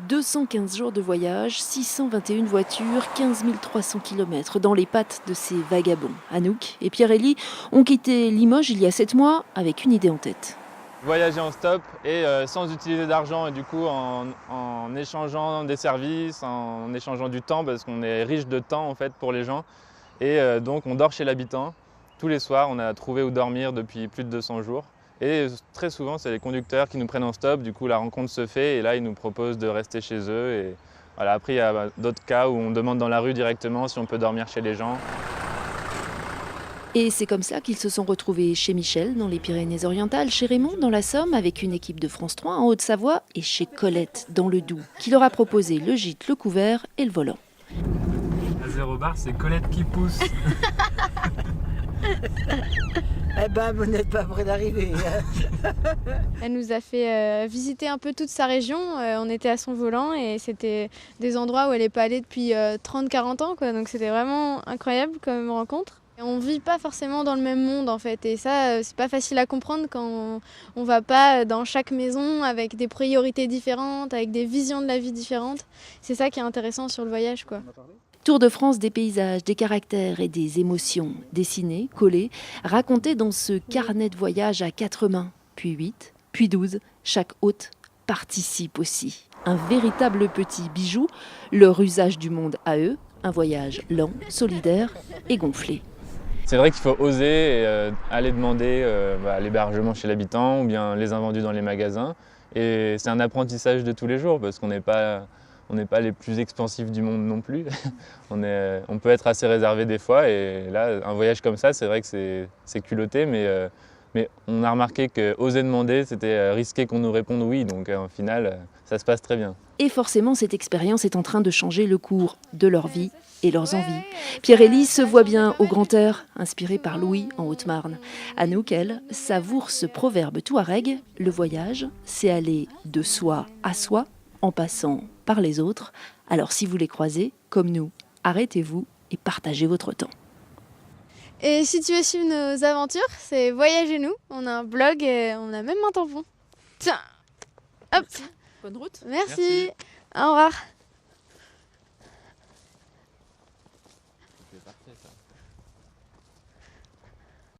215 jours de voyage, 621 voitures, 15 300 km dans les pattes de ces vagabonds. Anouk et Pierre-Élie ont quitté Limoges il y a 7 mois avec une idée en tête. Voyager en stop et sans utiliser d'argent et du coup en échangeant des services, en échangeant du temps parce qu'on est riche de temps en fait pour les gens et donc on dort chez l'habitant. Tous les soirs on a trouvé où dormir depuis plus de 200 jours et très souvent c'est les conducteurs qui nous prennent en stop, du coup la rencontre se fait et là ils nous proposent de rester chez eux et voilà. Après il y a d'autres cas où on demande dans la rue directement si on peut dormir chez les gens. Et c'est comme ça qu'ils se sont retrouvés chez Michel, dans les Pyrénées-Orientales, chez Raymond, dans la Somme, avec une équipe de France 3 en Haute-Savoie, et chez Colette, dans le Doubs, qui leur a proposé le gîte, le couvert et le volant. À 0 bar, c'est Colette qui pousse. Eh ben, vous n'êtes pas près d'arriver. Elle nous a fait visiter un peu toute sa région. On était à son volant et c'était des endroits où elle n'est pas allée depuis 30-40 ans, quoi. Donc c'était vraiment incroyable comme rencontre. On ne vit pas forcément dans le même monde en fait, et ça c'est pas facile à comprendre quand on va pas dans chaque maison avec des priorités différentes, avec des visions de la vie différentes. C'est ça qui est intéressant sur le voyage, quoi. Tour de France des paysages, des caractères et des émotions, dessinés, collés, racontés dans ce carnet de voyage à 4 mains, puis 8, puis 12, chaque hôte participe aussi. Un véritable petit bijou, leur usage du monde à eux, un voyage lent, solidaire et gonflé. C'est vrai qu'il faut oser aller demander l'hébergement chez l'habitant ou bien les invendus dans les magasins. Et c'est un apprentissage de tous les jours parce qu'on n'est pas les plus expansifs du monde non plus. On peut être assez réservé des fois et là, un voyage comme ça, c'est vrai que c'est culotté, mais on a remarqué qu'oser demander, c'était risquer qu'on nous réponde oui. Donc au final, ça se passe très bien. Et forcément, cette expérience est en train de changer le cours de leur vie et leurs envies. Pierre-Élie se voit bien au grand air, inspiré par Louis en Haute-Marne. Anouk, elle, savoure ce proverbe touareg, le voyage, c'est aller de soi à soi, en passant par les autres. Alors si vous les croisez, comme nous, arrêtez-vous et partagez votre temps. Et si tu veux suivre nos aventures, c'est Voyagez-nous. On a un blog et on a même un tampon. Tiens, hop. Bonne route. Merci. Au revoir.